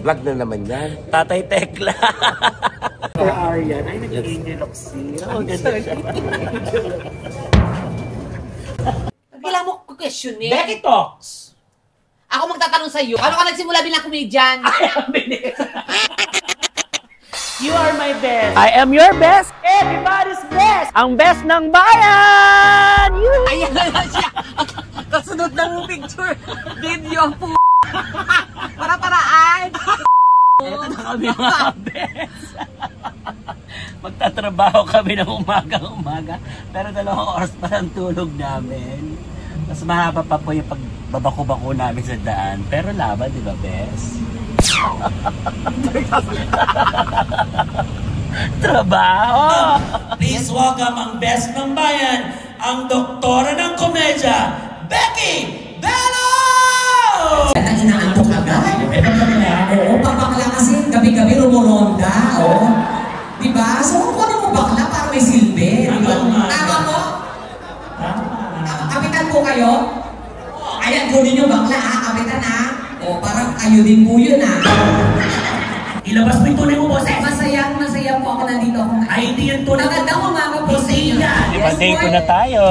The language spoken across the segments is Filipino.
Vlog na naman yan. Tatay Tekla. For Aryan, ay nag-angel of sea. Oh, ganda siya. Kailangan mo ko questionin. Becky Talks. Ako magtatanong sa'yo. Ano ka nagsimula bilang comedian? You are my best. I am your best. Everybody's best. Ang best ng bayan! Ayan na siya. Kasunod ng picture. Video po. Para-paraan. Ito na kami mga best. Magtatrabaho kami ng umaga-umaga. Pero 2 oras pa ang tulog namin. Mas mahaba pa po yung pagbabako-bako namin sa daan. Pero laban, di ba, best? Trabaho! Please welcome ang best ng bayan, ang doktora ng komedya, Becky Bello! Ang inaantok agad. Oo, papakla kasi gabi-gabi rumuronda. Oo. Diba? So, kung ano mo bakla para may silbi. Diba? Tama mo? Kapitan po kayo? Ayan, kunin yung bakla ha, kapitan ha. O, parang kayo din po yun ha. Ilabas mo yung tunay mo, boses! Masaya po ako nandito ako. Ay, hindi yung tunay mo. Magandang umaga po sa inyo. Diba, day 2 na tayo.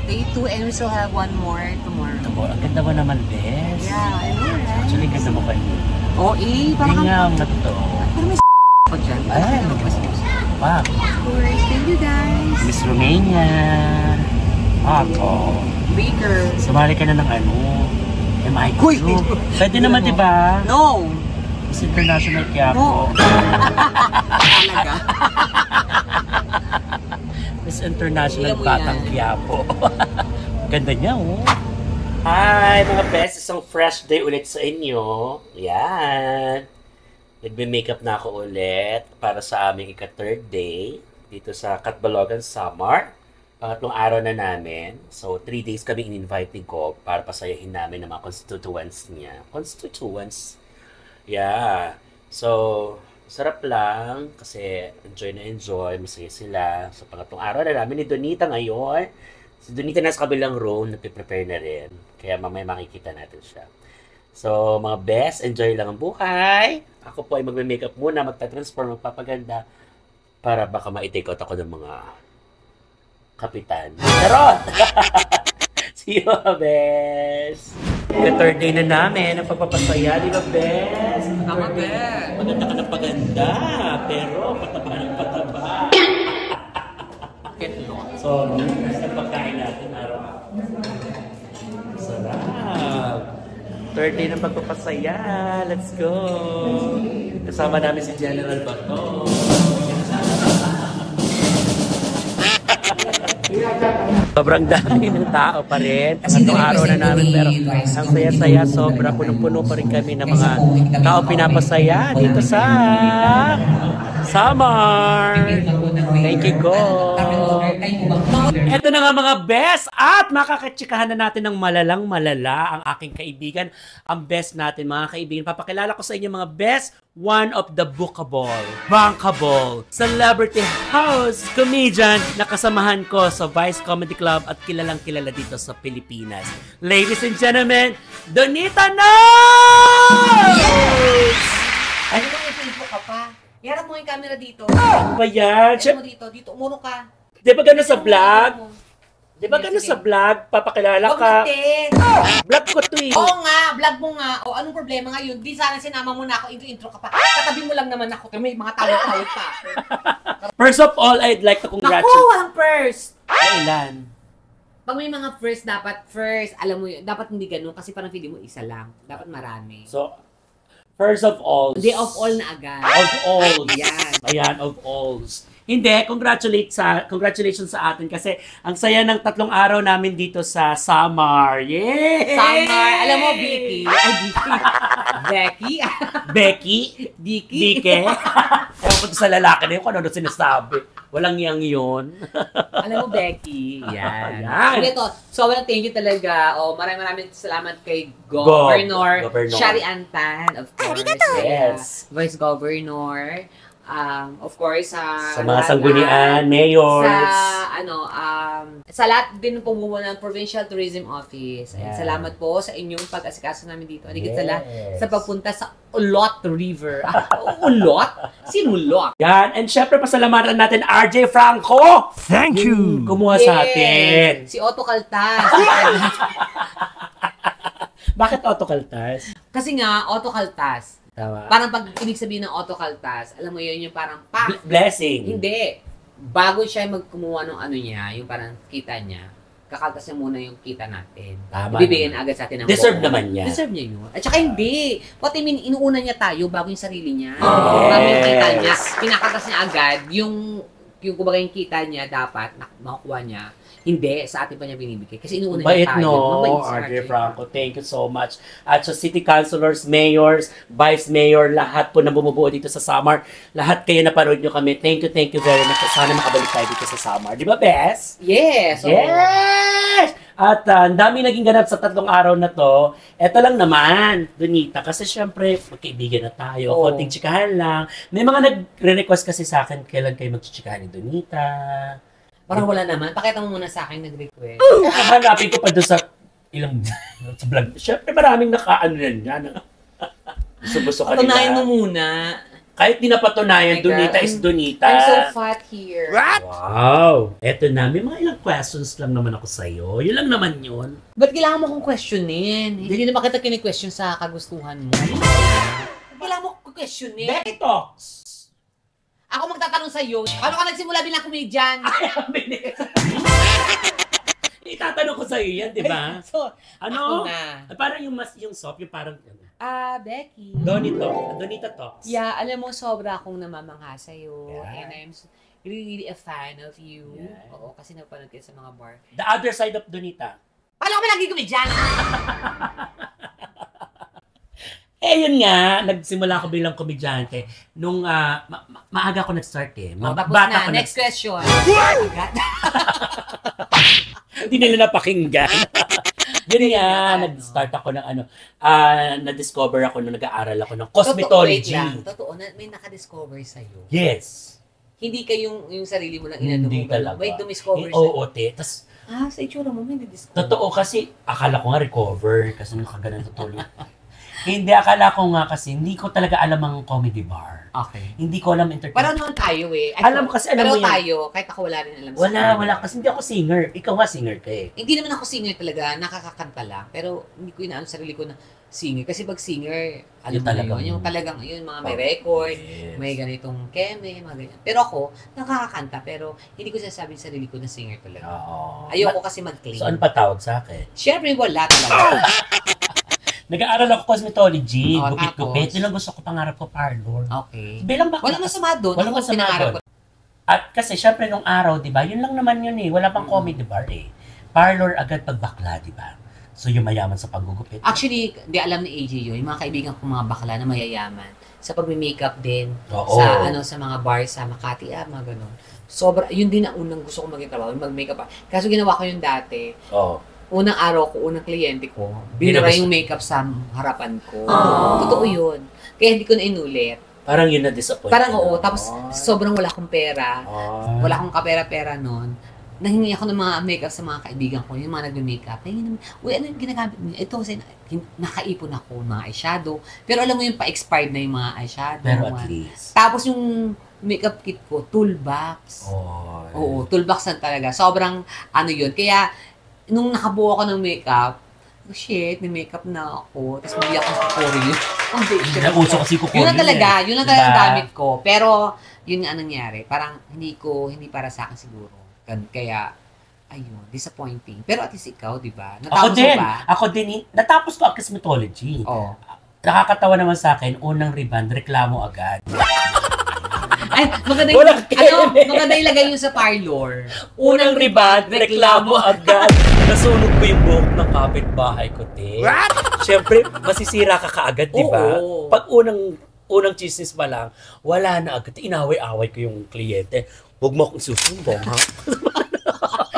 Day 2 and we still have one more tomorrow. Ang ganda mo naman, best. Yeah, I know, right? Actually, ganda mo pa yun. Oo, parang Hindi nga ang nato. Pero may ko dyan. Ay, wow. Of course, thank you guys. Miss Romania. Ako. Baker. Sumali ka na ng ano. MI2. Pwede naman, diba? No! Miss International Quiapo. No. Talaga. Miss International Alam mo Batang yan. Quiapo. Ganda niya, oh. Hi, mga best. Isang fresh day ulit sa inyo. Yan. Nagbe-makeup na ako ulit para sa aming ika-3rd day dito sa Catbalogan Samar. Pangatlong araw na namin. So, 3 days kami in-invite ni Gob para pasayahin namin ng mga constituents niya. Constituents? Yeah. So, sarap lang kasi enjoy na enjoy. Masaya sila. So, pangatlong araw na namin ni Donita ngayon. Si Donita nasa kabilang room, nagpe-prepare na rin. Kaya mamaya makikita natin siya. So, mga best, enjoy lang ang buhay. Ako po ay magme-makeup muna, magta-transform, magpapaganda para baka ma-take out ako ng mga kapitan. Charot! See you, best! The 3rd day na namin, ang pagpapasaya, di ba, best? Tama, best. Maganda ka ng paganda, pero pataba ng pataba. So, next na pagkain natin araw. Sarap! 3rd day ng pagpapasaya. Let's go! Kasama namin si General Bato. Sobrang dami ng tao pa rin. Pangatlong araw na namin pero ang saya-saya, sobra. Punong-puno pa rin kami ng mga tao pinapasaya dito sa Samar. Thank you, God. Ito na nga mga best at makakatsikahan na natin ng malalang-malala ang aking kaibigan. Ang best natin mga kaibigan. Papakilala ko sa inyo mga best. One of the bookable, bankable, celebrity house comedian na kasamahan ko sa Vice Comedy Club at kilalang-kilala dito sa Pilipinas. Ladies and gentlemen, Donita Knows! Yes! Ano ba yung Facebook ka pa? Iharap mo yung camera dito. Ano ba yan? Ano mo dito, umuro ka. Di ba gano'n sa vlog? Di ba gano'n sa vlog? Papakilala ka. Vlog ko to eh. Oo nga, vlog mo nga. O anong problema ngayon? Di sana sinama mo na ako, intro ka pa. Katabi mo lang naman ako. May mga tawag-tawag pa. First of all, I'd like to congratulate. Naku, walang first! Kailan? Pag may mga first, dapat first. Alam mo yun, dapat hindi ganun. Kasi parang feeling mo isa lang. Dapat marami. So, first of all. Hindi, of all na agad. Of all. Yan. Ayan, of alls. Hindi, congratulations sa atin kasi ang saya ng 3 araw namin dito sa Samar. Yay! Samar. Alam mo, Vicky. Ay, Vicky. Becky. Becky? Dicky. Dike? Ewan ko sa lalaki na yun kung ano sinasabi. Walang yang yun. Alam mo, Becky. Yan. Yan. Ito, sobrang thank you talaga. Maraming salamat kay Governor Governor Shari Antan, of course. Yes. Vice Governor. Of course, Sa mga sanggunian, mayors. Sa lahat din ng pumumo ng Provincial Tourism Office. Ayan, Yeah. salamat po sa inyong pag-asikaso namin dito. Higit sa lahat, Yes. sa pagpunta sa Ulot River. Ulot? Sino Ulot? Yan. And syempre, pasalamatan natin RJ Franco. Thank you. Kumuha sa atin. Si Otto Caltas. Bakit Otto Caltas? Kasi nga, Otto Caltas. Tama. Parang pag ibig sabihin ng Otto Caltas, alam mo yun, yung parang Blessing. Hindi. Bago siya magkumuha ng ano niya, yung parang kita niya, kakaltas niya muna yung kita natin. Tama. Bibigyan agad sa atin ng Deserve buo. naman niya. Deserve niya yun. At saka hindi. What I mean, inuuna niya tayo bago yung sarili niya. Yes. Bago yung kita niya. Pinakaltas niya agad yung kumbaga yung kita niya dapat makukuha niya. Hindi, sa atin pa niya binibigay. Kasi inuuna Bait, niya tayo. no? Mabait si RJ Franco, thank you so much. At sa city councilors, mayors, vice mayor, lahat po na bumubuo dito sa Samar. Lahat kayo napanood nyo kami. Thank you very much. Sana makabalik tayo dito sa Samar. Di ba, Bes? Yes. Yes! At ang dami naging ganap sa 3 araw na to. Eto lang naman, Donita. Kasi syempre, magkaibigan na tayo. Oo. Konting chikahan lang. May mga nagre-request kasi sa akin, kailan kayo magchichikahan ni Donita. Parang wala naman. Pakita mo muna sa akin nag-request. Hanapin ko pa doon sa ilang sa vlog. Syempre maraming nakaano yan. Gusto ka Patunayan nila. mo muna. Kahit di napatunayan, Oh my Donita God. is Donita. I'm so fat here. Wow! Eto na, may mga ilang questions lang naman ako sa'yo. Yun lang naman yun. Ba't kailangan mo kong questionin? Hindi naman kita kini-question sa kagustuhan mo. Kailangan mo kong questionin. Becky Talks! Ako magtatanong sa'yo, paano ka nagsimula bilang comedian? Itatanong ko sa'yo yan, di ba? So, Ano? ako na. Parang yung soft, yung parang Becky. Donita Talks. Yeah, alam mo, sobra akong namamangha sa'yo. Yeah. And I'm really a fan of you. Yeah. Oo, kasi napanood kayo sa mga bar. The other side of Donita. Paano ka ba naging comedian? Yun nga, nagsimula ako bilang komedyante nung maaga ako nag-start eh. Tapos Bata na, ko next question. Agad. Hindi nila napakinggan. Yun nga, nag-start ako ng na-discover ako nung nag-aaral ako ng cosmetology. Totoo, may nakadiscover sa'yo. Yes. Hindi ka yung sarili mo lang Hindi inano mo. talaga. May dumiscover sa'yo. Oo, te. Tas, Sa itsura mo, may discover. totoo kasi, akala ko nga recover kasi nakaganan tutuloy. Hindi, akala ko nga kasi, hindi ko talaga alam ang comedy bar. Okay. Hindi ko alam entertainment. Parang naman tayo eh. Alam kasi, alam pero mo yan. tayo, kahit ako wala rin alam. Wala. Kasi hindi ako singer. Ikaw nga singer ka eh. Hindi naman ako singer talaga, nakakakanta lang. Pero hindi ko inaano sarili ko na singer. Kasi pag singer, alam Yung mo na talagang- yun. Yung talagang, yun, mga may record, Yes. may ganitong keme, mga ganyan. Pero ako, nakakakanta. Pero hindi ko sinasabi sa sarili ko na singer talaga. Oo. Ayoko kasi mag-claim. So, ano pa tawag sa akin? Siyempre, wala talaga. Nag-aaral ako cosmetology, Oo, gupit-gupit. tapos? Yun lang gusto ko pangarap ko parlor. Okay. Bilang bakla. Walang masama doon. Walang Ako, masama pinangarap doon. At kasi syempre nung araw, di ba, yun lang naman yun eh. Wala pang comedy bar eh. Parlor agad pag bakla, di ba? So yung mayaman sa paggugupit. Actually, di alam ni AJ yun. Yung mga kaibigan ko mga bakla na mayayaman. Sa pag-makeup din. Oo. Sa mga bar sa Makati, mga ganun. Yun din ang unang gusto kong maging trabaho, mag-makeup. Kaso ginawa ko yun dati. Oo. Unang araw ko, unang kliyente ko, binura yung makeup sa harapan ko. Totoo yun. Kaya hindi ko na inulit. Parang yun na-disappoint. Parang oo, tapos sobrang wala akong pera. Ah. Wala akong kapera-pera noon. Nahingi ako ng mga makeup sa mga kaibigan ko, yung mga nagme-makeup. Nahingi naman, uy, ano yung ginagamit niyo? Ito, kasi nakaipon ako ng mga eyeshadow. Pero alam mo yung pa-expired na yung mga eyeshadow. Pero mga- at least. Tapos yung makeup kit ko, toolbox. Oh. Oo, toolbox na talaga. Sobrang ano yun. Kaya, nung nakabuo ako ng makeup, oh shit, may makeup na ako. Tapos mali akong kukuryo. Foundation. Nauso kasi kukunin Yun na talaga. eh. Yun na talaga ang Diba? gamit ko. Pero, yun nga nangyari. Parang, hindi para sa akin siguro. Kaya, ayun, disappointing. Pero at least ikaw, di ba? Natapos mo ba? Ako din. Natapos ko ang cosmetology. Oo. Nakakatawa naman sa akin, unang rebound, reklamo agad. Ay, maganda Walang keme. maganda ilagay yun sa parlor. Unang rebound, reklamo agad. Nasunog ko yung buhok ng kapitbahay ko, te. Siyempre, masisira ka kaagad, di ba? Oo. Pag unang chismis pa lang, wala na agad. Inaway-away ko yung kliyente. Huwag mo akong susumbong, ha?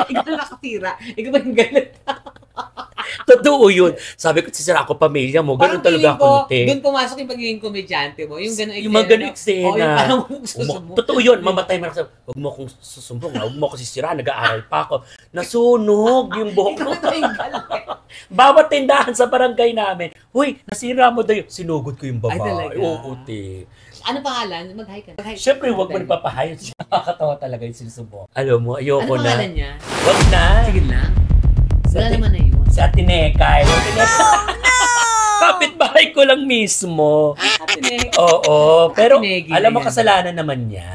Ikaw na nakatira. Ikaw ba yung galit? Totoo yun. Sabi ko, sisira ako pamilya mo. Ganun talaga ako, te. Doon pumasok yung pagiging komedyante mo. Yung gano'ng Yung mga ganun eksena. yung parang susumbong. Totoo yun. Mamatay mo na. Huwag mo akong susumbong. Huwag mo akong sisira. Nag-aaral pa ako. Nasunog yung buhok ko. Bawat tindahan sa barangay namin. Huy, nasira mo daw yun. Sinugod ko yung babae. Ay, talaga? Oo, te. Ano pangalan? Mag-hi ka. Siyempre, huwag mo nagpapahayot. Nakakatawa talaga yung sinusubo. Alam mo, ayoko Ano na. pangalan niya? Huwag na. Sige lang. Wala naman na yun. Si Ate Nekay. Kapit-bahay ko lang mismo. Ate Neg. Oo. Pero, Ate Negi alam mo, na yan. kasalanan naman niya.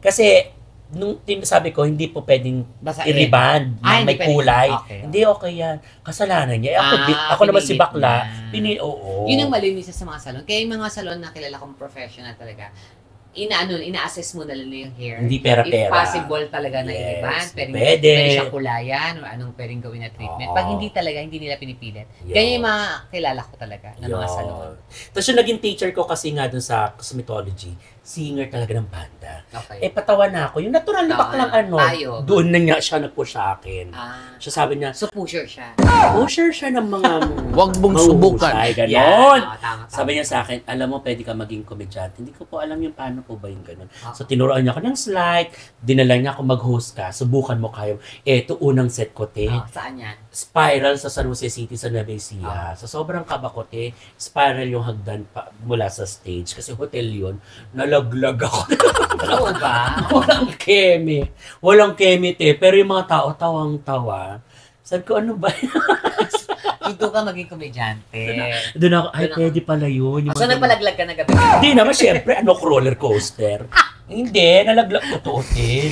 Kasi, nung sabi ko, hindi po pwedeng Basahin. i-reband na Hindi may pwedeng. kulay. Okay. Hindi, okay yan. Kasalanan niya. Ako naman si pinilit Bakla. niya. Oo. Yun ang malinis sa mga salon. Kaya yung mga salon na kilala kong professional talaga, ina-assess mo na lang yung hair. Hindi pera-pera. If possible talaga na Yes. i-reband, Pwede. pwede siya kulayan o anong pwedeng gawin na treatment. Oo. Pag hindi talaga, hindi nila pinipilit. Yun. Ganyan yung mga kilala ko talaga ng mga Yun. salon. Tapos yung naging teacher ko kasi nga dun sa cosmetology, singer talaga ng banda. Okay. Patawa na ako. Yung natural na baklang tayo. doon na nga siya nag-push sa akin. Siya sabi niya, So pusher siya. pusher siya ng mga Huwag mong subukan. ganon. Yeah, tama. Sabi niya sa akin, alam mo, pwede ka maging komedyante. Hindi ko po alam yung paano po ba yung ganon. Ah. So, tinuruan niya ako ng slide. Dinala niya ako mag-host ka. Subukan mo kayo. Ito, unang set ko, te. Saan yan? Spiral sa San Jose City sa Nueva Ecija. So, sobrang kaba ko, te. Spiral yung hagdan pa, mula sa stage. Kasi hotel yun. Nalaglag ako. Oo ba? Walang keme. Walang keme, te. Pero yung mga tao, tawang-tawa. Sabi ko, ano ba Dito ka maging komedyante. Doon ako, ay, Doon ako. pwede pala yun. Yung So mga- nagpalaglag ka na gabi. Hindi naman, syempre, ano, roller coaster. Hindi, nalaglag. Totoo, te.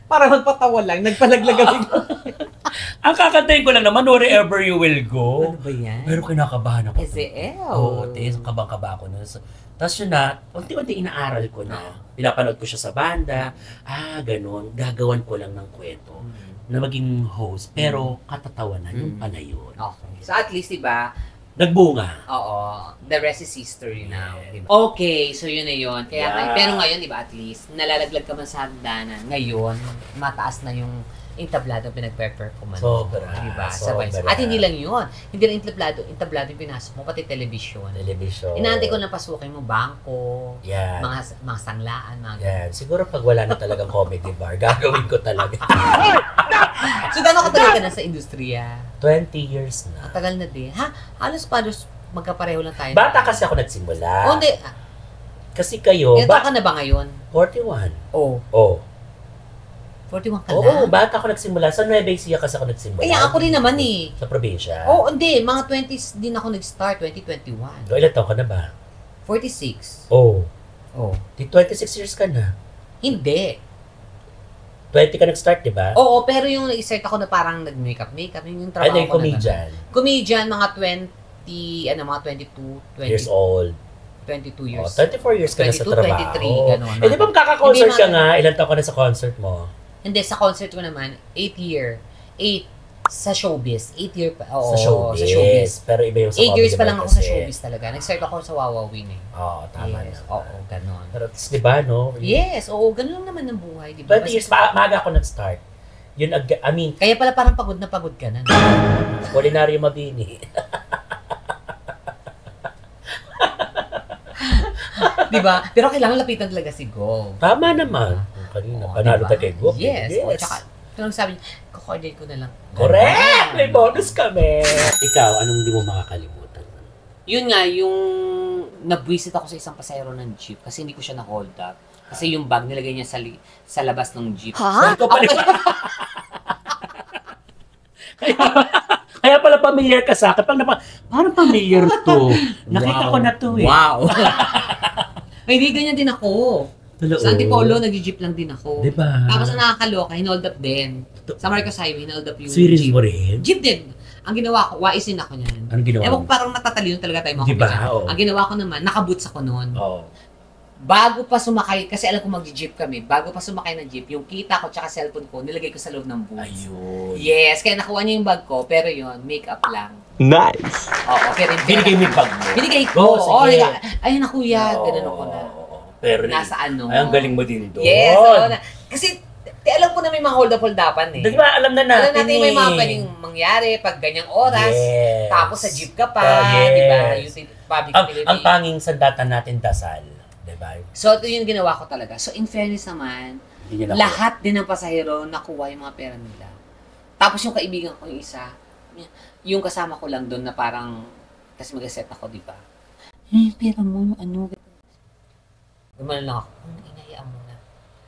Para magpatawa lang, nagpalaglag kami. Ang kakantayin ko lang naman, wherever you will go. Ano ba yan? Pero kinakabahan ako. SL. Oo, te, kabang-kaba ako nun. So, tapos yun na, unti-unti inaaral ko na. Pinapanood ko siya sa banda. Ganun. Gagawan ko lang ng kwento na maging host. Pero katatawanan yung pala yun. Okay. So at least, diba, Nagbunga. oo, the rest is history now. Yeah. Diba? Okay, so yun na yun. Kaya, Yeah. pero ngayon, diba, at least, nalalaglag ka man sa hagdanan. Ngayon, mataas na yung entablado pinagpe-performance. Sobra, Diba? sobra. Sabay. At hindi lang yun. Hindi lang entablado yung pinasok mo, pati television. Television. Inaantay ko na pasukin mo, bangko, Yan. mga sanglaan, mga Yan. Siguro pag wala na talagang comedy bar, gagawin ko talaga. So, gano'n katagal ka na sa industriya? 20 years na. Ang tagal na din. Ha? Halos magkapareho lang tayo. Bata kasi ako nagsimula. Oh, hindi. Kasi kayo, Ito ka na ba ngayon? 41. Oo. Oh. 41 ka Oo, na? bata ako nagsimula. Sa Nueva Ecija kasi ako nagsimula. Kaya ako rin naman eh. Sa probinsya. Oo, hindi. Mga 20s din ako nag-start. 2021. So, ilan taon ka na ba? 46. Oh. Oo. Di 26 years ka na. Hindi. 20 ka nag-start, di ba? Oo, pero yung nag-start ako na parang nag-makeup, yung trabaho Ano yung ko na comedian? ganun. Comedian, mga mga 22, Years old. 22 Oh, years. 24 years ka na sa 22, trabaho. 23, ganun. Eh, di ba makaka-concert Hindi, ka nga? Ilan taon ka na sa concert mo? Hindi, sa concert ko naman, 8 year. 8 sa showbiz. 8 year pa. Oo, Sa showbiz. Sa showbiz. Pero iba yung sa 8 years comedy pa lang bar ako sa kasi. showbiz talaga. Nag-start ako sa Wawawin eh. Oo, tama Yes, na. oo, ganon. Pero di ba, no? Yes, oo, ganon lang naman ang buhay, di ba? 20 years, maaga ako nag-start. Yun, I mean, Kaya pala parang pagod na pagod ka na. No? Culinary Mabini. Di ba? Pero kailangan lapitan talaga si Go. Tama naman. Kanina, panalo tayo kay Go. Yes. O, tsaka, ito sabi niya, kukoordinate ko na lang. Correct! May bonus kami! Ikaw, anong hindi mo makakalimutan? Yun nga, yung nabwisit ako sa isang pasahero ng jeep kasi hindi ko siya na-hold up. Kasi yung bag nilagay niya sa labas ng jeep. Huh? Kaya pala familiar ka sa akin. Parang familiar to. Nakita ko na to eh. Wow! Ay, hindi ganyan din ako. Sa Antipolo, nag-jeep lang din ako. Diba? Tapos ang nakakaloka, hinold up din. Sa Marcos Highway, hinold up yung Serious jeep. mo rin? Jeep din. Ang ginawa ko, waisin ako niyan. Anong ginawa Ewan mo? ko, parang matatalino talaga tayo mga Diba? komedyan. Oo. Ang ginawa ko naman, nakaboots ako noon. Oo. Bago pa sumakay, kasi alam ko mag-jeep kami, bago pa sumakay ng jeep, yung kita ko tsaka cellphone ko, nilagay ko sa loob ng boots. Ayun. Yes, kaya nakuha niya yung bag ko, pero yun, makeup lang. Nice! Oo, pero Binigay mo yung bag mo? Binigay ko. Oo, sige. Ayun na kuya, Oo, ganun ako na. oo. Pero Nasa ano. ay, ang galing mo din doon. Yes, oo na. Kasi, alam ko na may mga hold-up-holdapan eh. Di ba, alam na natin Alam natin may mga pwedeng mangyari pag ganyang oras. Yes. Tapos sa jeep ka pa, Yes. di ba? Public Ang utility. panging sandatan natin dasal. Di ba? So, ito yung ginawa ko talaga. So, in fairness naman, Hindi niya nakuha. lahat din ng pasahero nakuha yung mga pera nila. Tapos yung kaibigan ko yung isa, yung kasama ko lang doon na parang, tas mag-set ako, di ba? Pera mo, yung ano. Gumanon lang ako. Hayaan mo na.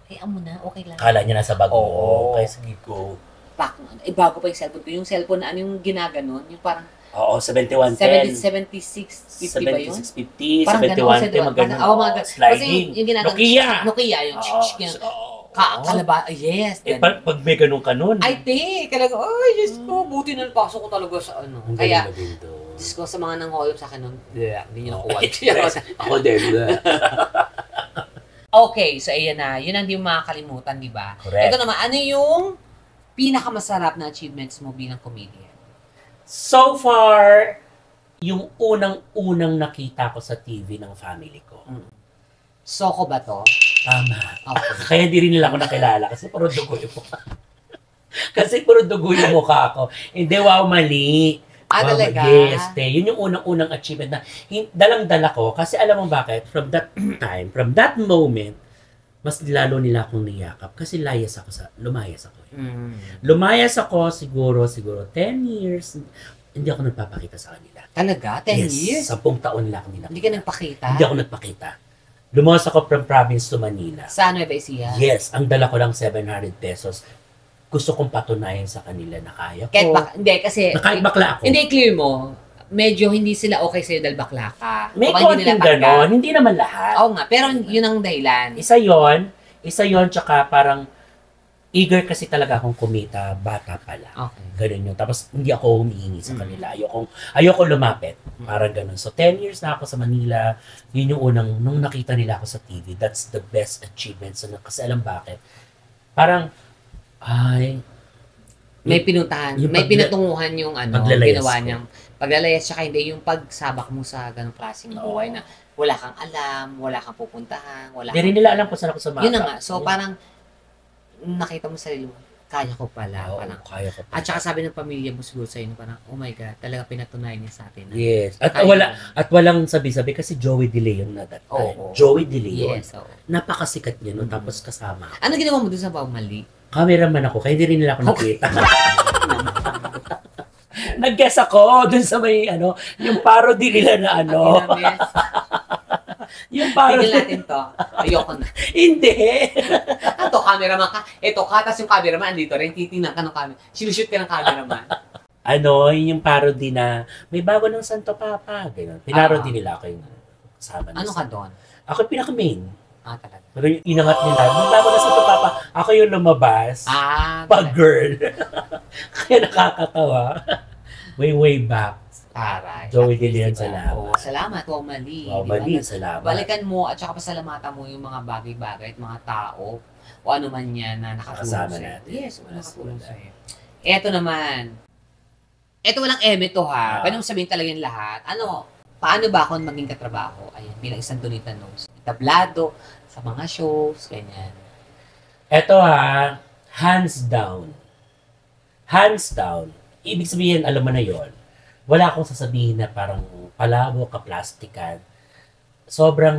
Hayaan mo na, okay lang. Kala niya nasa bag mo. Oo. Okay, sige, go. Pak, bago pa yung cellphone ko. Yung cellphone na ano yung ginaganon, yung parang Oo, 7110. 7650 ba yun? 7650, Parang 7110, magandang Kasi sliding. yung ginaganon. Nokia! Nokia, yung kalaba, yes. Eh, pag may ganun ka nun. Ay, talaga, ay, Diyos ko, buti na napasok ko talaga sa ano. ang Kaya, galing na din doon. Diyos ko, sa mga nang-hold up sa akin nun, hindi nyo nakuha. Ako din. Okay, so ayan na. Yun ang di mo makakalimutan, di ba? Correct. Ito naman, ano yung pinakamasarap na achievements mo bilang comedian? So far, yung unang-unang nakita ko sa TV ng family ko. Soko ba to? Tama. Okay. Kaya di rin nila ako nakilala kasi puro dugo yung mukha. Kasi puro dugo yung mukha ko. Hindi, wow, mali. Wow, Talaga? yes, yun yung unang-unang achievement na dalang-dala ko. Kasi alam mo bakit? From that time, from that moment, mas lalo nila akong niyakap. Kasi lumayas ako. Lumayas ako siguro 10 years. Hindi ako nagpapakita sa kanila. Talaga? 10 Yes, years? 10 taon lang nila. Hindi ka nagpakita? Hindi ako nagpakita. Lumayas ako from province to Manila. Sa Nueva Ecija? Yes, ang dala ko lang 700 pesos. Gusto kong patunayan sa kanila na kaya ko. Hindi, kasi... Na kahit bakla ako. Hindi, clear mo. Medyo hindi sila okay sa'yo dahil bakla ka. May O ba hindi konting nila talaga? ganon. Hindi naman lahat. Oo nga, pero yun ang dahilan. Isa yon, tsaka parang eager kasi talaga akong kumita, bata pa lang. Okay. Ganun yun. Tapos hindi ako humihingi sa kanila. Ayoko lumapit. Parang ganun. So 10 years na ako sa Manila. Yun yung nung nakita nila ako sa TV, that's the best achievement. So, kasi alam bakit? Parang, May pinuntahan, yung may pinatunguhan yung paglalayas ginawa ko. niyang paglalayas, tsaka hindi yung pagsabak mo sa ganong klaseng buhay na wala kang alam, wala kang pupuntahan, wala Hindi rin nila alam kung saan ako sumama. Yun na nga. So, parang nakita mo sa sarili mo, kaya ko pala. Oo, Parang, kaya ko. at saka sabi ng pamilya mo siguro sa'yo, parang, oh my God, talaga pinatunayan niya sa atin. Yes. At Kaya walang sabi-sabi kasi Joey De Leon na that time. Oo. Joey De Leon. Yes, oo. Napakasikat niya no, tapos kasama ako. Ano ginawa mo dun sa Baumali? Cameraman ako, kaya hindi rin nila ako nakita. Nag-guess ako dun sa may yung parody nila na yung parody. Tigil natin to. Ayoko na. Hindi. Ito, cameraman ka. Ito ka, tapos yung cameraman dito rin. Titingnan ka ng camera. Sinushoot ka ng cameraman. Yung parody na may bago ng Santo Papa. Ganun. Pinarody nila ako yung kasama Ano ka doon? Ako yung pinaka-main. Talaga. Pero yung inangat nila, may bago ng Santo Papa, ako yung lumabas. Pag girl. Kaya nakakatawa. Way back. Taray. Joey At least, De Leon, diba? salamat. Oo, salamat. Wow, mali. Wow, Diba? mali. Salamat. Balikan mo at saka pasalamatan mo yung mga bagay-bagay at mga tao o ano man yan na nakatulong Kasama sa'yo. natin. Yes, nakatulong sa'yo. Eto naman. Eto walang eme to ha. Pwede mo sabihin talaga yung lahat. Paano ba ako maging katrabaho? Ayan, bilang isang Donita Knows. Tablado, sa mga shows, ganyan. Eto hands down. Hands down. Ibig sabihin, alam mo na yon. Wala akong sasabihin na parang palabo, kaplastikan. Sobrang,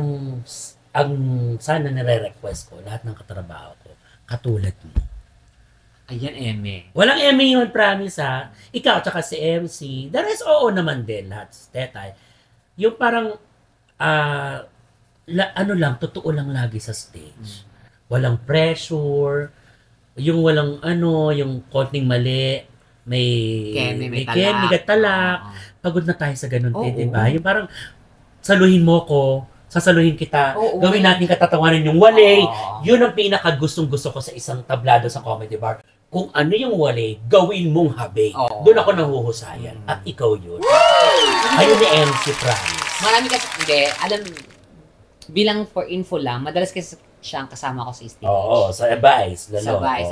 ang sana nire-request ko, lahat ng katrabaho ko, katulad mo. Ayan, eme. Walang eme yun, promise ha. Ikaw, tsaka si MC. The rest, oo naman din, lahat. Tetay. Yung parang, totoo lang lagi sa stage. Walang pressure. Yung walang yung konting mali. May talak. Pagod na tayo sa ganun, diba? Yung parang, saluhin mo ko, sasaluhin kita, gawin natin katatawanan yung wali. Yun ang pinaka-gustong-gusto ko sa isang tablado sa comedy bar. Kung ano yung wali, gawin mong habe. Doon ako nahuhusayan. At ikaw yun. Ayun ni MC Promise. Marami kasi, bilang for info lang, madalas kasi siyang kasama ko sa stage. Oo, sa Vice. Sa Vice,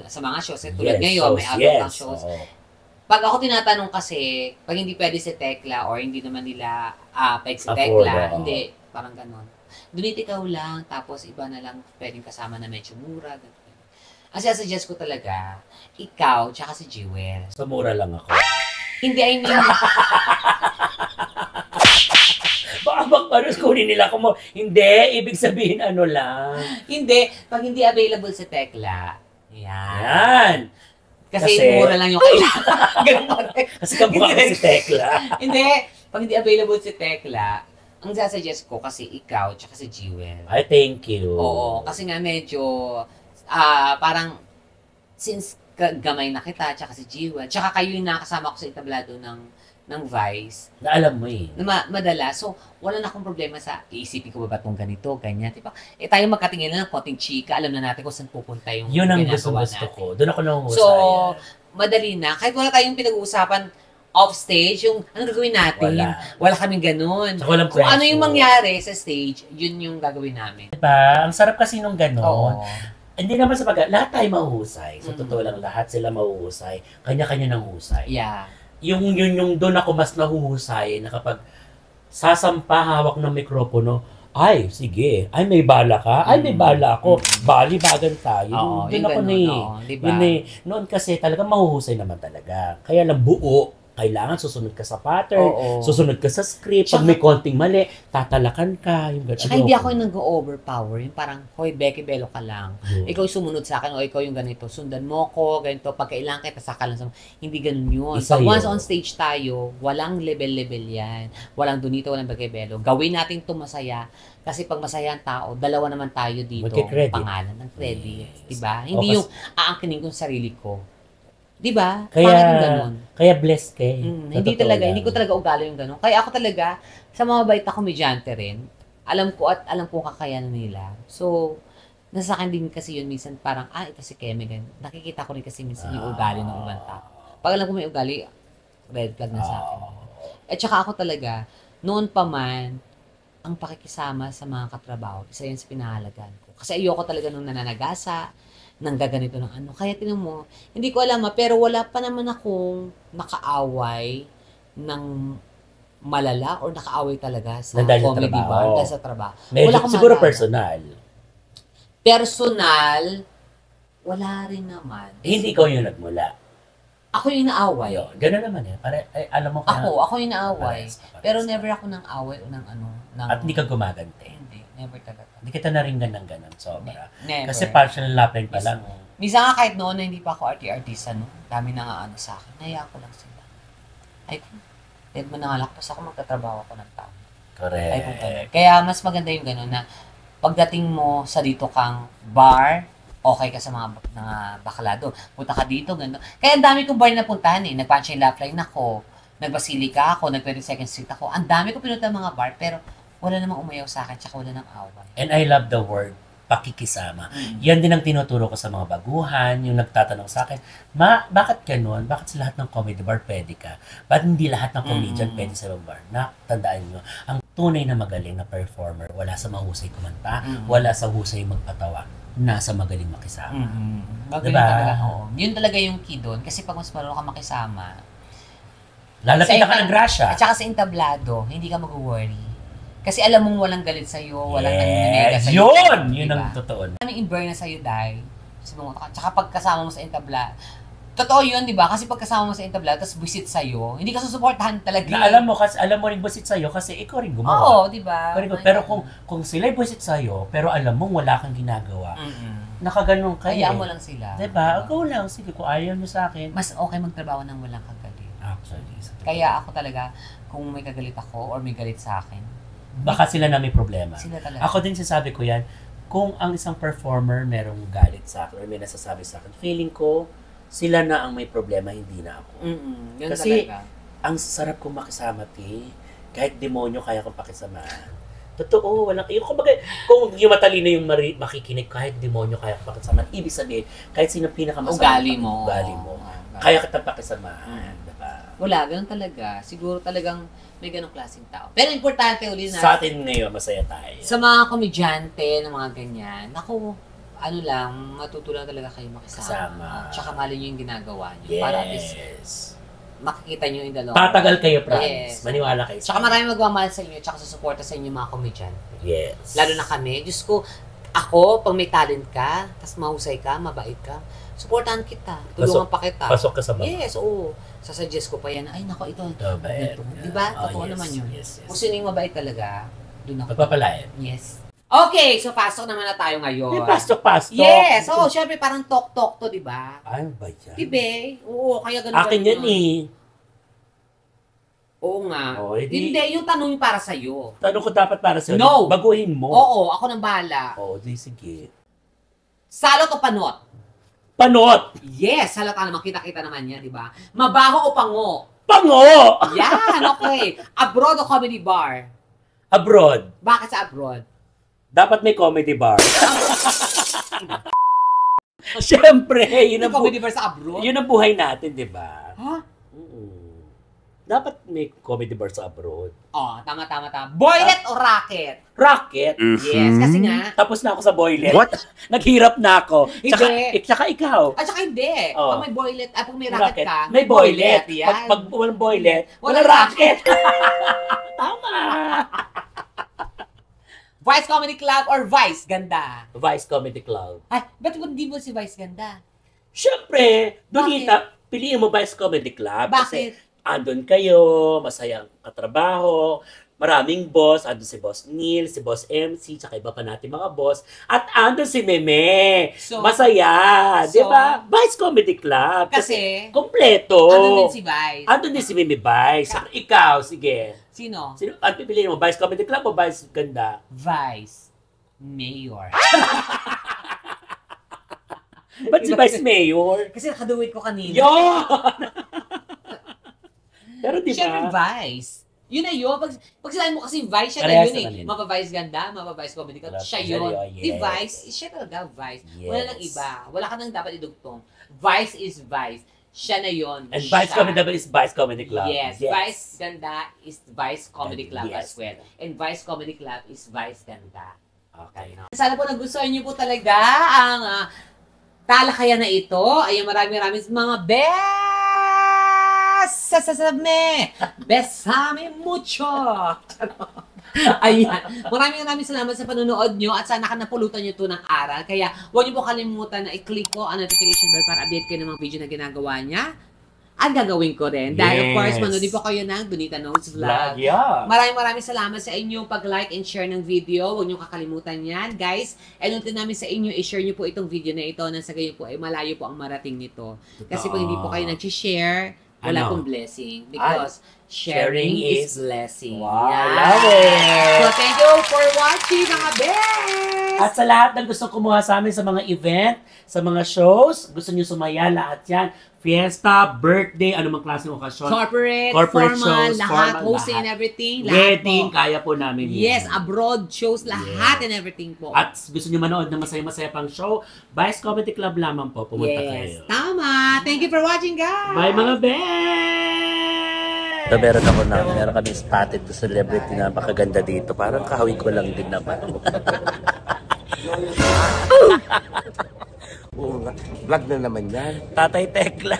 sa mga shows. Tulad ngayon, may outdoor shows. Pag ako tinatanong kasi, pag hindi pwede si Tekla or hindi naman nila pwede si Tekla, hindi, parang ganon. Donate ikaw lang, tapos iba na lang pwedeng kasama na medyo mura. Ganun. Ang suggest ko talaga, ikaw, tsaka si Jewel. So, mura lang ako. Hindi, I mean, Baka kunin nila ako mo. Hindi, ibig sabihin ano lang. hindi, pag hindi available si Tekla, yan. Yan. Kasi mura lang yung kailangan. Ganun pa rin. Kasi kamukha ko si Tekla. Hindi, pag hindi available si Tekla, ang sasuggest ko kasi ikaw, tsaka si Jewel. Ay, thank you. Oo, kasi nga medyo, parang, since gamay na kita, tsaka si Jewel, tsaka kayo yung nakasama ko sa entablado ng Vice, Na alam mo eh. na madala. So, wala na akong problema sa iisipin ko ba itong ganito, ganyan. Diba? Tayo magkatingin na ng konting chika, alam na natin kung saan pupunta yung Yun ang ginagawa gusto natin. ko. Doon ako nahuhusay. So, madali na. Kahit wala tayong pinag-uusapan off stage, yung ano gagawin natin. Wala kaming ganun. Saka walang Kung ano yung pressure. mangyari sa stage, yun yung gagawin namin. Diba? Ang sarap kasi nung gano'n. Oo. Hindi naman sa lahat tayo mahuhusay. Sa totoo lang, lahat sila mahuhusay. Kanya-kanya ng husay. Yeah. Yung doon ako mas nahuhusay na kapag sasampa hawak ng mikropono, ay, sige. Ay, may bala ka. Ay, may bala ako. Bali-bagan tayo. Oo, Doon yung ako ganun, na eh. oo, diba? Yun eh. Noon kasi talaga mahuhusay naman talaga. Kaya lang buo. Kailangan susunod ka sa pattern, Oo. susunod ka sa script. Pag Tsaka- may konting mali, tatalakan ka. Yung gano'n. Tsaka hindi ako yung nag-overpower. Yung parang, hoy, Becky Bello ka lang. Yun. Ikaw yung sumunod sa akin o ikaw yung ganito. Sundan mo ko, ganito. Pag kailangan kita, saka lang sa... Hindi ganun yun. Isa Pag once yun. on stage tayo, walang level-level yan. Walang dunito, walang Becky Bello. Gawin natin ito masaya. Kasi pag masaya ang tao, dalawa naman tayo dito. Magki-credit. Pangalan ng credit. Yes. Diba? O, Hindi kas- yung aangkinin ko yung sarili ko. Diba? Kaya, Pangit yung ganun. kaya blessed ka eh. Sa Hindi totoo talaga, lang. hindi ko talaga ugali yung gano'n. Kaya ako talaga, sa mga bait na komedyante rin, alam ko at alam ko kakayanan nila. So, nasa akin din kasi yun minsan parang, ito si Keme, ganun. Nakikita ko rin kasi minsan yung ugali ng ibang tao. Pag alam ko may ugali, red flag na sa akin. At saka ako talaga, noon pa man, ang pakikisama sa mga katrabaho, isa yan sa pinahalagaan ko. Kasi ayoko talaga nung nananagasa, nang gaganito ng ano. Kaya tinan mo, hindi ko alam pero wala pa naman akong nakaaway ng malala or nakaaway talaga sa Dahil sa comedy trabaho. bar, dahil sa trabaho. Medyo, Wala akong siguro maalala. personal. Personal, wala rin naman. Hindi ikaw yung nagmula. Ako yung naaway. Ayun, gano'n naman eh. Alam mo kaya... Ako yung naaway. Parehas ka. Pero never ako nang away o ng ano. Ng, At hindi ka gumagante. Hindi, never talaga. Hindi kita naringgan ng gano'n, sobra. Never. Kasi partial lapping pa lang. Minsan nga kahit noon na hindi pa ako artista, no? Dami na nga ano sa akin. Naya ko lang sila. Ay, dead mo na nga lang. Tapos ako magtatrabaho ako ng tao. Correct. Ay, kung ganun. Kaya mas maganda yung gano'n na pagdating mo sa dito kang bar, okay ka sa mga baklado. Punta ka dito, gano'n. Kaya ang dami kong bar na puntahan eh. Nag-punchline lap line ako, nagbasilika ako, nag-22nd Street ako. Ang dami ko pinunta mga bar, pero wala namang umayaw sa akin, tsaka wala nang away. And I love the word pakikisama. Yan din ang tinuturo ko sa mga baguhan, yung nagtatanong sa akin, bakit ganun? Bakit sa lahat ng comedy bar pwede ka? Bakit hindi lahat ng comedian pwede sa ibang bar? Na, tandaan nyo, ang tunay na magaling na performer, wala sa mahusay kumanta, wala sa husay magpatawa, nasa magaling makisama. Magaling Diba? talaga. Oo. Yun talaga yung key doon. Kasi pag mas marunong ka makisama, Lalapitan ka ng grasya. at saka sa entablado, hindi ka mag-worry. Kasi alam mong walang galit sa'yo, walang naninega sa'yo. Yun! Yun Diba? ang totoo. Maraming in-burn na sa'yo dahil sinumunta ka. Tsaka pag kasama mo sa entablado, totoo yun, di ba? Kasi pag kasama mo sa entablado, tapos visit sa'yo, hindi ka susuportahan talaga. Na alam mo rin busit sa'yo kasi ikaw rin gumawa. Oo, di ba? Ikaw rin gumawa. Pero kung sila'y busit sa'yo, pero alam mong wala kang ginagawa, nakaganong ka Hayaan mo lang sila. Diba? Go lang. Sige, kung ayaw nyo sa akin. Mas okay magtrabaho ng walang kagalit. Actually. Kaya ako talaga, kung may kagalit ako or may galit sa akin, Baka sila na may problema. sila talaga. Ako din sasabi ko yan, kung ang isang performer merong galit sa akin or may nasasabi sa akin, feeling ko, sila na ang may problema, hindi na ako. Yun Kasi, talaga. ang sarap kong makisama, ti. Kahit demonyo, kaya kong pakisamahan. Totoo, walang, yung kumbaga, kung yung matalino yung makikinig, kahit demonyo, kaya kong pakisamahan. Ibig sabihin, kahit sino pinakamasama, Ugali mo. ugali mo. Kaya kitang pakisamahan. Diba? Wala, ganun talaga. Siguro talagang may ganung klaseng tao. Pero importante ulit na Sa atin ngayon, masaya tayo. sa mga komedyante ng mga ganyan, naku, ano lang, matutulang talaga kayo makisama. Kasama. Tsaka mali nyo yung ginagawa nyo. Yes. Para at least makikita nyo yung dalawa. Tatagal kayo, promise. Yes. Maniwala kayo. Tsaka maraming magmamahal sa inyo, tsaka susuporta sa inyo mga komedyante. Yes. Lalo na kami. Diyos ko, Ako, pag may talent ka, tas mahusay ka, mabait ka, supportahan kita. Tulungan pa kita. Pasok ka sa mga. Yes, oo. Sasuggest ko pa yan, ay nako, ito. Mabait. Diba? Totoo yes, naman yun. Yes, Kung yes. sino yung mabait talaga, doon ako. Pagpapalain. Yes. Okay, so pasok naman na tayo ngayon. May pastok. Yes, oo, syempre parang talk to, di ba? Ano ba yan? Tibe, oo, kaya ganun. Akin yan eh. Oo nga. Oh, Hindi, yung tanong yung para sa'yo. Tanong ko dapat para sa'yo. No. Baguhin mo. Oo, ako nang bahala. Oo, sige. Salot o panot? Panot! Yes, halata naman, kita-kita naman yan, di ba? Mabaho o pango? Pango! Yan, okay. Abroad o comedy bar? Abroad. Bakit sa abroad? Dapat may comedy bar. Siyempre, yun Yung ang, comedy bar sa abroad? yun ang buhay natin, di ba? Ha? Dapat may comedy bar sa abroad. Oh, tama. Boylet o racket? Racket. Yes, kasi nga. Tapos na ako sa boilet. What? Naghirap na ako. Hindi. Tsaka ikaw. At saka hindi. Oh. Pag may boylet, pag may racket ka, May boilet. Yan. Pag walang boilet, Walang walang racket. Tama. Vice Comedy Club or Vice Ganda? Vice Comedy Club. Ay, ba't hindi mo si Vice Ganda? Siyempre, Donita, piliin mo Vice Comedy Club. Kasi Bakit? andun kayo, masayang katrabaho, maraming boss, andun si Boss Neil, si Boss MC, tsaka iba pa natin mga boss, at andun si Meme. So, masaya, so, di ba? Vice Comedy Club. Kasi, kompleto. Andun din si Vice. Andun din si Meme Vice. Ikaw, sige. Sino? Ano pipiliin mo? Vice Comedy Club o Vice Ganda? Vice Mayor. Ba't si Vice Mayor? Kasi nakaduwit ko kanina. Yun! Pero di Siyempre, ba? Vice. Yun na yun. Pag sinabi mo kasi Vice, siya na Parehas yun na eh. kanina. Mapa-Vice Ganda, mapa-Vice Comedy Club. Siya Siya yun. yun, Di yes. Vice, siya talaga Vice. Wala Yes. nang iba. Wala ka nang dapat idugtong. Vice is Vice. Siya na yun. And Vice Siya. Comedy Club is Vice Comedy Club. Yes. Vice Ganda is Vice Comedy Club Yes. as well. And Vice Comedy Club is Vice Ganda. Okay. Sana po nagustuhan niyo po talaga ang talakayan na ito. Ayan, maraming mga best! Sasasame! Besame mucho! Ayan. Maraming salamat sa panonood nyo at sana napulutan nyo ito ng aral. Kaya huwag nyo po kalimutan na i-click ko ang notification bell para update kayo ng mga video na ginagawa niya. At gagawin ko rin. Dahil of course, Yes. manood din po kayo ng Donita Notes Vlog. Yeah. Maraming salamat sa inyo pag-like and share ng video. Huwag niyo kakalimutan yan, guys. And until namin sa inyo, i-share niyo po itong video na ito nang sa gayon po ay malayo po ang marating nito. Kasi kung hindi po kayo nag-share, wala Ano? pong blessing. Because sharing sharing is is- blessing. Wow, Yan. love it. So, thank you for watching, mga best! At sa lahat ng gusto kumuha sa amin sa mga event, sa mga shows, gusto niyo sumaya, lahat yan. Fiesta, birthday, anumang klaseng okasyon. Corporate Corporate formal, shows, lahat, formal, hosting lahat. and everything. Wedding, Lahat po. kaya po namin Yes, yan. abroad shows, lahat and everything po. At gusto niyo manood ng masaya-masaya pang show, Vice Comedy Club lamang po, pumunta Yes, kayo. tama. Thank you for watching, guys. Bye mga best! So, meron kami spotted to celebrity na makaganda dito. Parang kahawig ko lang din naman. Vlog na naman yan. Tatay Tekla.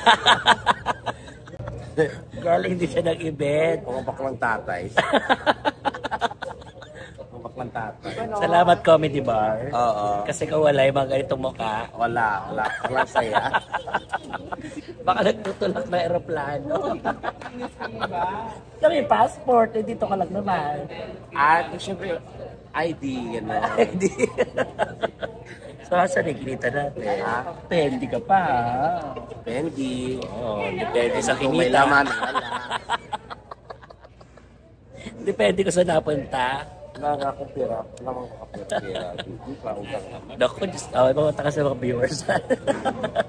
Galing din siya ng event. Mga baklang tatay. Mga baklang tatay. Salamat Comedy Bar. Oo. Kasi kawala yung mga ganitong mukha. Wala. Walang saya. Baka nagtutulak na aeroplano. Kami passport, eh, dito ka lang naman. At syempre, ID. Yan na. Hindi. So, sa negrita natin. Pendi ka pa, ha? Pendi. Oo, depende sa Kung may kinita. laman, wala. Depende ko sa napunta. Wala akong pera. Wala akong kapera. Hindi pa utang naman. Naku, just, mga ka sa mga viewers.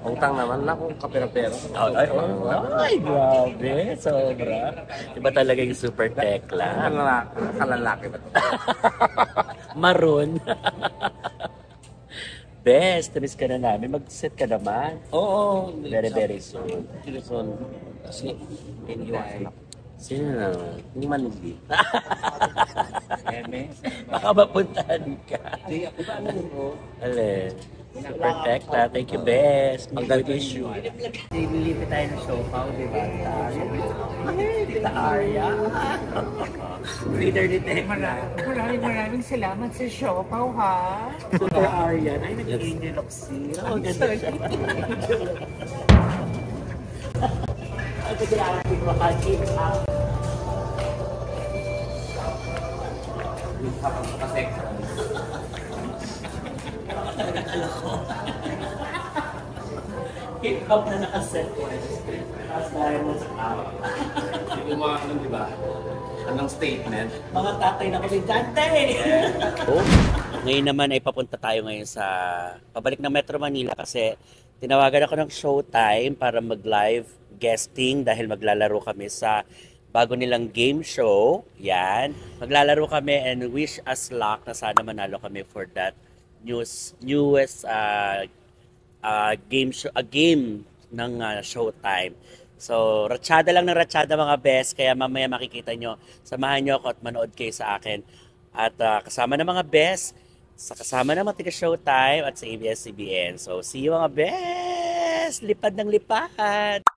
Utang naman. Wala akong kapera-pera. Ay, grabe. Sobra. Diba talaga yung super tekla? Kalalaki ba ito? Maroon. Best, miss ka na namin. Mag-set ka naman. Oo. Very soon. Soon. Kasi, iniwasan ako. Sino naman? Yung manili. Baka mapuntahan ka. Hindi, ako ba ano? Alin? Perfecta. Thank you, best. Ang good issue. Lilipit tayo ng show pa, di ba? Tita Arya. Reader detect. Maraming salamat sa show pa, ha? Tita Arya, ay nag-angel of sin. Oh, ganda siya. Ay, kailangan ko makakit up. Hip hop na nakaset ko. Tapos dahil mo sa tao. Hindi ko mga ano, di ba? Anong statement? Mga tatay na komedyante! Ngayon naman ay papunta tayo ngayon sa pabalik ng Metro Manila kasi tinawagan ako ng Showtime para mag-live guesting dahil maglalaro kami sa bago nilang game show. Yan. Maglalaro kami and wish us luck na sana manalo kami for that newest game ng Showtime. So, ratsyada lang ng ratsyada mga best, kaya mamaya makikita nyo, samahan nyo ako at manood kayo sa akin. At kasama ng mga best, kasama ng mga Showtime at sa ABS-CBN. So, see you mga best! Lipad ng lipad!